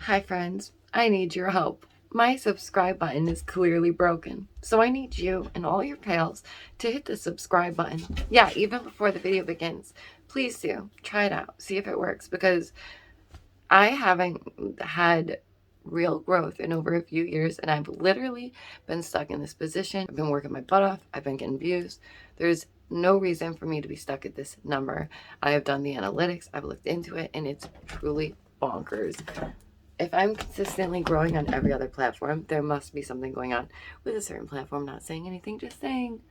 Hi friends, I need your help. My subscribe button is clearly broken, so I need you and all your pals to hit the subscribe button. Yeah, even before the video begins. Please do. Try it out. See if it works, because I haven't had real growth in over a few years, and I've literally been stuck in this position. I've been working my butt off. I've been getting views. There's no reason for me to be stuck at this number. I have done the analytics. I've looked into it, and it's truly bonkers. If I'm consistently growing on every other platform, there must be something going on with a certain platform. Not saying anything, just saying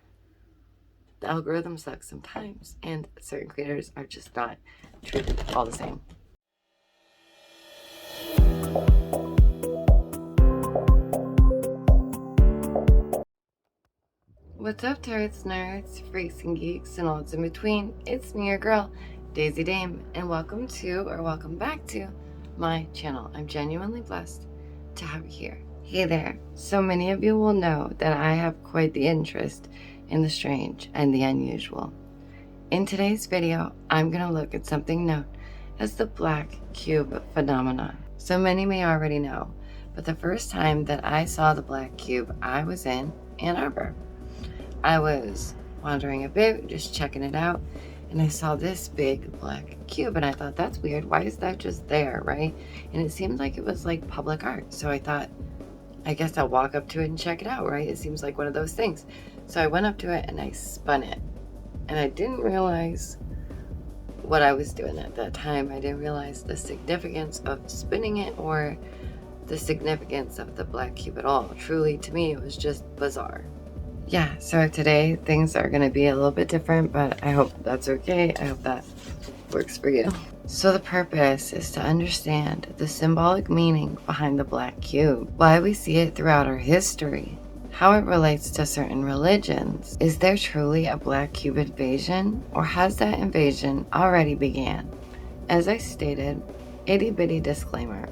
the algorithm sucks sometimes, and certain creators are just not treated all the same. What's up, turds, nerds, freaks, and geeks, and all that's in between? It's me, your girl, Daisy Dame, and welcome back to my channel. I'm genuinely blessed to have you here. Hey there. So many of you will know that I have quite the interest in the strange and the unusual. In today's video, I'm going to look at something known as the black cube phenomenon. So many may already know, but the first time that I saw the black cube, I was in Ann Arbor. I was wandering a bit, just checking it out, and I saw this big black cube, and I thought, that's weird. Why is that just there, right? And it seemed like it was like public art. So I thought, I guess I'll walk up to it and check it out, right? It seems like one of those things. So I went up to it and I spun it. And I didn't realize what I was doing at that time. I didn't realize the significance of spinning it or the significance of the black cube at all. Truly, to me, it was just bizarre. Yeah, so today things are going to be a little bit different, but I hope that's okay. I hope that works for you. So the purpose is to understand the symbolic meaning behind the black cube, why we see it throughout our history, how it relates to certain religions. Is there truly a black cube invasion, or has that invasion already began? As I stated, itty bitty disclaimer,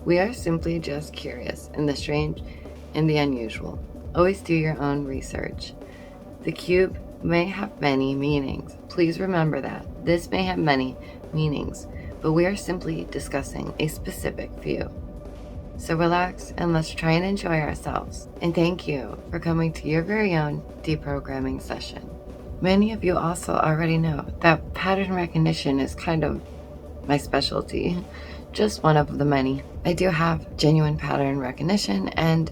we are simply just curious in the strange and the unusual. Always do your own research. The cube may have many meanings. Please remember that. This may have many meanings, but we are simply discussing a specific few. So relax and let's try and enjoy ourselves. And thank you for coming to your very own deprogramming session. Many of you also already know that pattern recognition is kind of my specialty, just one of the many. I do have genuine pattern recognition, and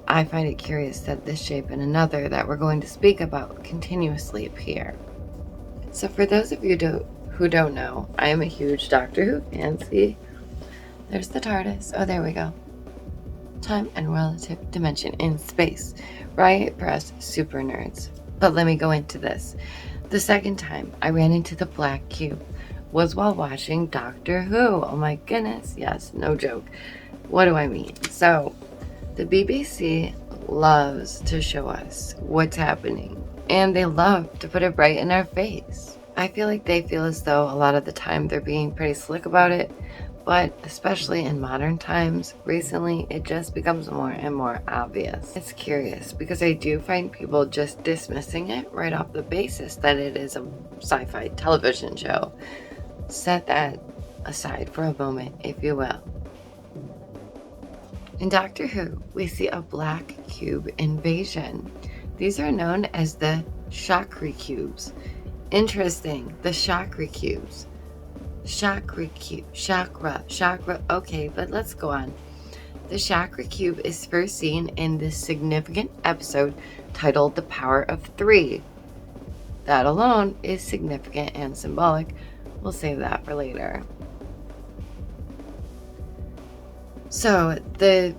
I find it curious that this shape and another that we're going to speak about continuously appear. So for those of you who don't know, I am a huge Doctor Who fan. See, there's the TARDIS. Oh, there we go. Time and relative dimension in space, right? For us super nerds. But let me go into this. The second time I ran into the black cube was while watching Doctor Who. Oh my goodness. Yes, no joke. What do I mean? So the BBC loves to show us what's happening, and they love to put it right in our face. I feel like they feel as though a lot of the time they're being pretty slick about it, but especially in modern times, recently, it just becomes more and more obvious. It's curious because I do find people just dismissing it right off the basis that it is a sci-fi television show. Set that aside for a moment, if you will. In Doctor Who, we see a black cube invasion. These are known as the chakra cubes. Interesting, the chakra cubes. Chakra cube, chakra. Okay, but let's go on. The chakra cube is first seen in this significant episode titled The Power of Three. That alone is significant and symbolic. We'll save that for later. So the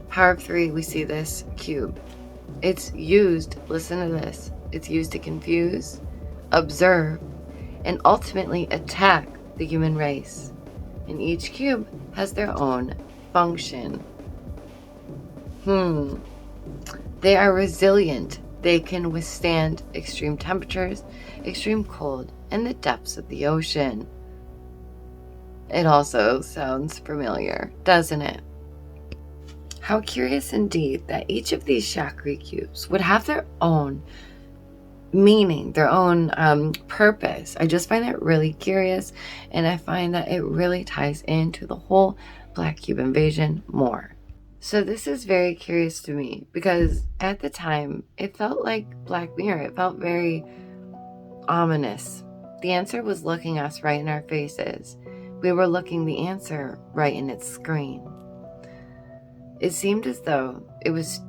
Power of Three, we see this cube. It's used, listen to this, it's used to confuse, observe, and ultimately attack the human race. And each cube has their own function. They are resilient. They can withstand extreme temperatures, extreme cold, and the depths of the ocean. It also sounds familiar, doesn't it? How curious indeed that each of these chakra cubes would have their own meaning, their own purpose. I just find that really curious, and I find that it really ties into the whole black cube invasion more. So this is very curious to me because at the time it felt like Black Mirror. It felt very ominous. The answer was looking us right in our faces. We were looking the answer right in its screen. It seemed as though it was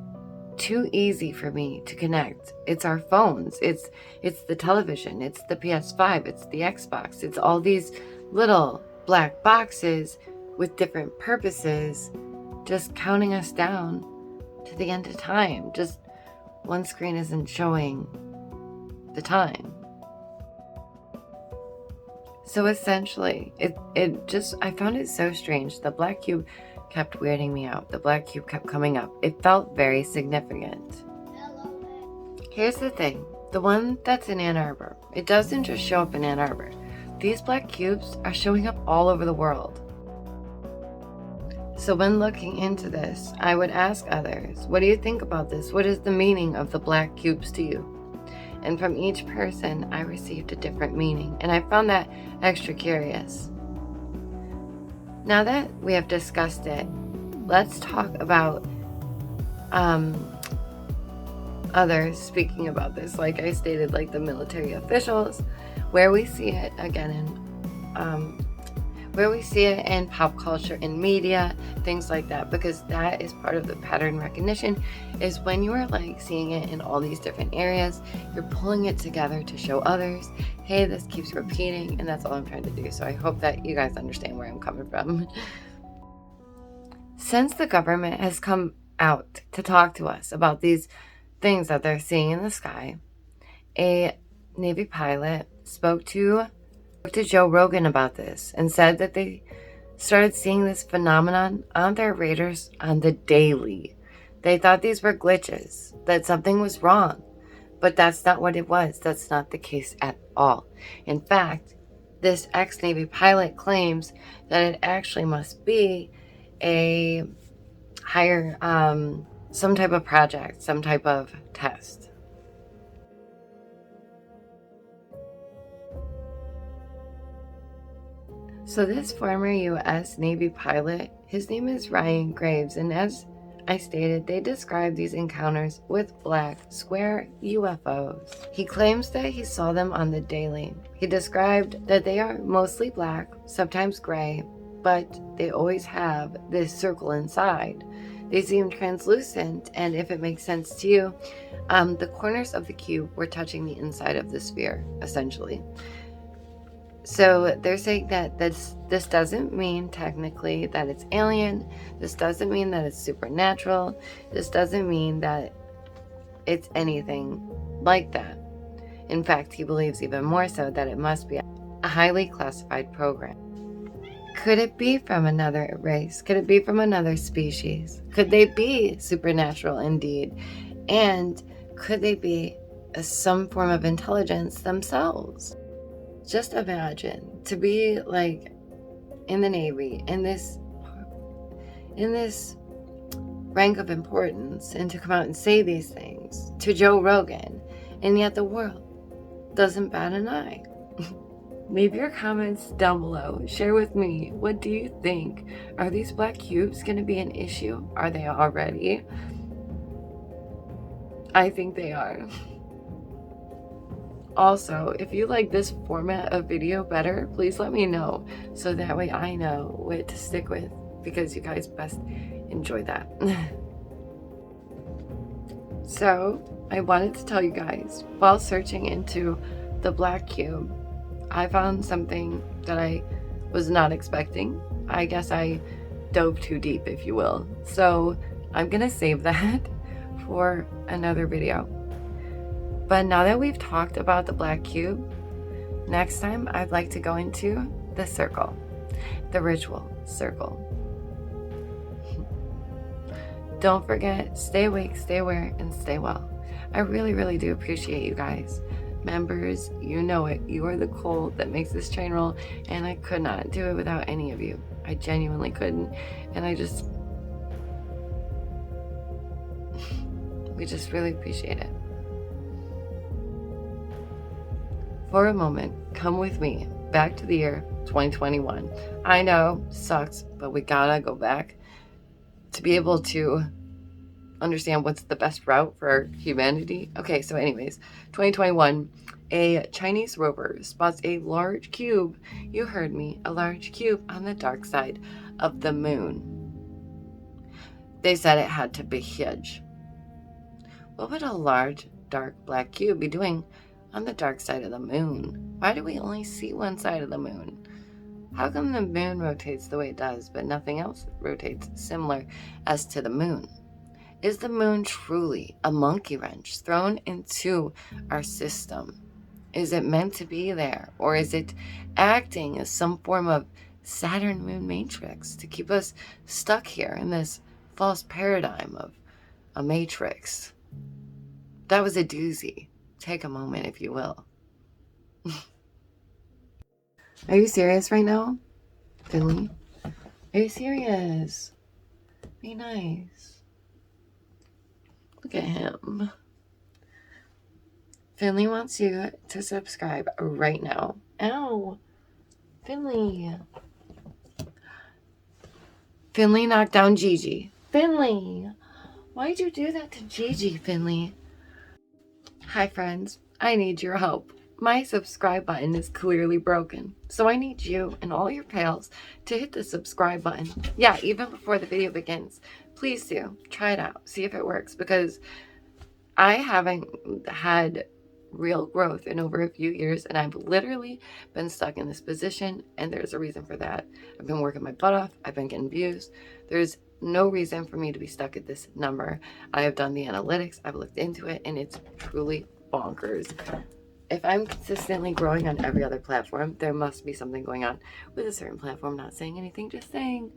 too easy for me to connect. It's our phones, it's the television, it's the PS5, it's the Xbox, it's all these little black boxes with different purposes just counting us down to the end of time. Just one screen isn't showing the time. So essentially, I found it so strange. The black cube kept weirding me out. The black cube kept coming up. It felt very significant. Here's the thing. The one that's in Ann Arbor, it doesn't just show up in Ann Arbor. These black cubes are showing up all over the world. So when looking into this, I would ask others, what do you think about this? What is the meaning of the black cubes to you? And from each person, I received a different meaning. And I found that extra curious. Now that we have discussed it, let's talk about others speaking about this. Like I stated, like the military officials, where we see it again in pop culture, in media, things like that, because that is part of the pattern recognition. Is when you are like seeing it in all these different areas, you're pulling it together to show others, hey, this keeps repeating, and that's all I'm trying to do. So I hope that you guys understand where I'm coming from. Since the government has come out to talk to us about these things that they're seeing in the sky, a Navy pilot spoke to Joe Rogan about this and said that they started seeing this phenomenon on their radars on the daily. They thought these were glitches, that something was wrong, but that's not what it was. That's not the case at all. In fact, this ex-Navy pilot claims that it actually must be a higher, some type of project, some type of test. So this former U.S. Navy pilot, his name is Ryan Graves, and as I stated, they describe these encounters with black square UFOs. He claims that he saw them on the daily. He described that they are mostly black, sometimes gray, but they always have this circle inside. They seem translucent, and if it makes sense to you, the corners of the cube were touching the inside of the sphere, essentially. So they're saying that this doesn't mean technically that it's alien. This doesn't mean that it's supernatural. This doesn't mean that it's anything like that. In fact, he believes even more so that it must be a highly classified program. Could it be from another race? Could it be from another species? Could they be supernatural indeed? And could they be some form of intelligence themselves? Just imagine to be like in the Navy, in this rank of importance, and to come out and say these things to Joe Rogan, and yet the world doesn't bat an eye. Leave your comments down below. Share with me, what do you think? Are these black cubes going to be an issue? Are they already? I think they are. Also, if you like this format of video better, please let me know so that way I know what to stick with, because you guys best enjoy that. So, I wanted to tell you guys, while searching into the black cube, I found something that I was not expecting. I guess I dove too deep, if you will. So, I'm gonna save that for another video. But now that we've talked about the black cube, next time I'd like to go into the circle, the ritual circle. Don't forget, stay awake, stay aware, and stay well. I really, really do appreciate you guys. Members, you know it. You are the coal that makes this train roll, and I could not do it without any of you. I genuinely couldn't, and we just really appreciate it. For a moment, come with me back to the year 2021. I know, sucks, but we gotta go back to be able to understand what's the best route for humanity. Okay, so anyways, 2021, a Chinese rover spots a large cube, you heard me, a large cube on the dark side of the moon. They said it had to be huge. What would a large, dark, black cube be doing on the dark side of the moon? Why do we only see one side of the moon? How come the moon rotates the way it does, but nothing else rotates similar as to the moon? Is the moon truly a monkey wrench thrown into our system? Is it meant to be there? Or is it acting as some form of Saturn moon matrix to keep us stuck here in this false paradigm of a matrix? That was a doozy. Take a moment, if you will. Are you serious right now, Finley? Are you serious? Be nice. Look at him. Finley wants you to subscribe right now. Ow. Finley. Finley knocked down Gigi. Finley. Why'd you do that to Gigi, Finley? Hi, friends. I need your help. My subscribe button is clearly broken, so I need you and all your pals to hit the subscribe button. Yeah, even before the video begins. Please do. Try it out. See if it works, because I haven't had real growth in over a few years, and I've literally been stuck in this position, and there's a reason for that. I've been working my butt off. I've been getting views. There's no reason for me to be stuck at this number. I have done the analytics. I've looked into it, and it's truly bonkers. If I'm consistently growing on every other platform, there must be something going on with a certain platform. Not saying anything, just saying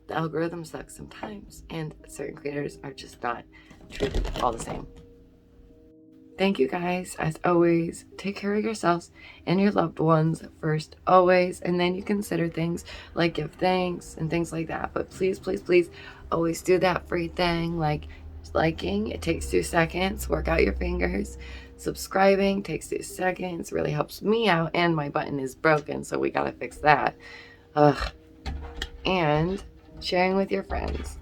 the algorithm sucks sometimes, and certain creators are just not treated all the same. Thank you guys. As always, take care of yourselves and your loved ones first, always, and then you consider things like give thanks and things like that. But please, please, please always do that free thing, like liking. It takes 2 seconds. Work out your fingers. Subscribing takes 2 seconds. Really helps me out, and my button is broken, so we gotta fix that. And sharing with your friends.